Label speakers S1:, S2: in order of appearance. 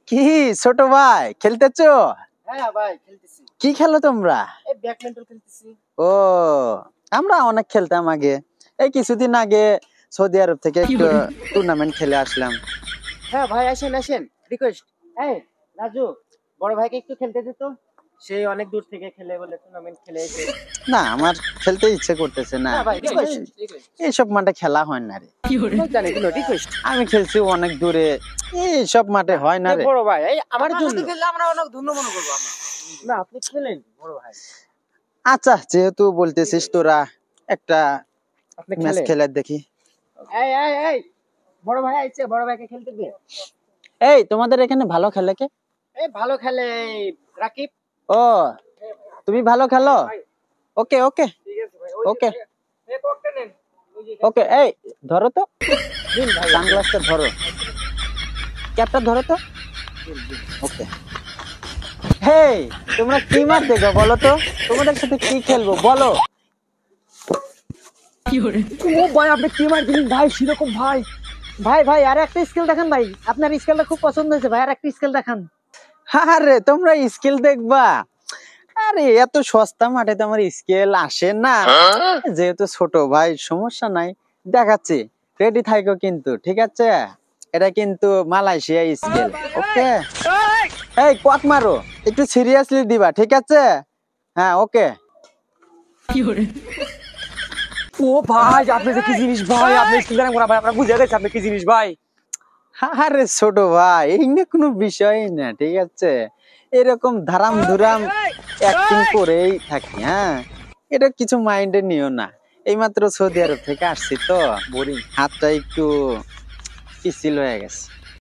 S1: কি ছোট ভাই খেলতেছো?
S2: হ্যাঁ ভাই খেলতেছি।
S1: কি খেলো তোমরা?
S2: এই ব্যাডমিন্টন খেলতেছি।
S1: ও, আমরা অনেক খেলতাম আগে। এই কিছুদিন আগে সৌদি আরব থেকে একটু টুর্নামেন্ট খেলে আসলাম।
S2: হ্যাঁ ভাই আসেন আসেন, রিকোয়েস্ট। এই রাজু, বড় ভাইকে একটু খেলতে দে তো। সে অনেক দূর থেকে খেলে বলে, টুর্নামেন্ট খেলে এসে।
S1: না, আমার খেলতে ইচ্ছে করতেছে না।
S2: না ভাই রিকোয়েস্ট।
S1: এইসব মাঠে খেলা হয় না রে।
S2: জানি কোনো রিকোয়েস্ট।
S1: আমি খেলছি অনেক দূরে, এইসব মাঠে হয় না রে।
S2: বড় ভাই এই আমার
S3: আপনার
S2: জন্য
S3: সাথে খেললে আমরা অনেক ধন্য মনে করবো আমরা।
S2: না, আপনি খেলেন বড় ভাই।
S1: আচ্ছা, যেহেতু বলতেছিস তোরা একটা
S2: আপনি
S1: ম্যাচ
S2: খেলেন।
S1: খেলে দেখি।
S2: এই এই এই বড় ভাই আইছে, বড় ভাইকে খেলতে দে।
S1: এই তোমাদের এখানে ভালো খেলে কে?
S2: এই ভালো খেলে এই রাকিব।
S1: ও, তুমি ভালো খেলো? ওকে ওকে
S2: ঠিক আছে ভাই।
S1: ওকে
S2: এই কোকটা নেন। ওই যে
S1: ওকে। এই ধরো তো,
S2: দিন ভাই।
S1: সানগ্লাসটা ধরো, ক্যাপটা ধরো তো। ওকে। হেই, তোমরা কি মার দেখো বলো তো? তোমাদের সাথে কি খেলবো বলো?
S2: ও ভাই আপনি কি মার দিলেন ভাই, সেরকম ভাই। ভাই ভাই আর একটা স্কিল দেখান ভাই, আপনার স্কিলটা খুব পছন্দ হয়েছে ভাই, আর একটা স্কিল দেখান।
S1: আরে তোমরা স্কিল দেখবা? আরে এত সস্তা মাঠে তো আমার স্কেল আসে না। যেহেতু ছোট ভাই, সমস্যা নাই, দেখাচ্ছি। রেডি থাকো কিন্তু, ঠিক আছে? এটা কিন্তু মালয়েশিয়া স্কেল। ওকে। এই কোয়াক মারো, একটু সিরিয়াসলি দিবা, ঠিক আছে? হ্যাঁ ওকে।
S2: ও ভাই আপনি যে কি জিনিস ভাই, আপনি স্কিল দেখান ভাই, আমরা বুঝে গেছি আপনি কি জিনিস ভাই।
S1: আরে ছোট ভাই, এই নিয়ে কোনো বিষয়ই না, ঠিক আছে? এরকম ধারাম ধুরাম অ্যাক্টিং করেই থাকি। হ্যাঁ, এটা কিছু মাইন্ডে নিও না। এইমাত্র সৌদি আরব থেকে আসছি তো, বোরিং, হাতটা একটু পিছিল হয়ে গেছে।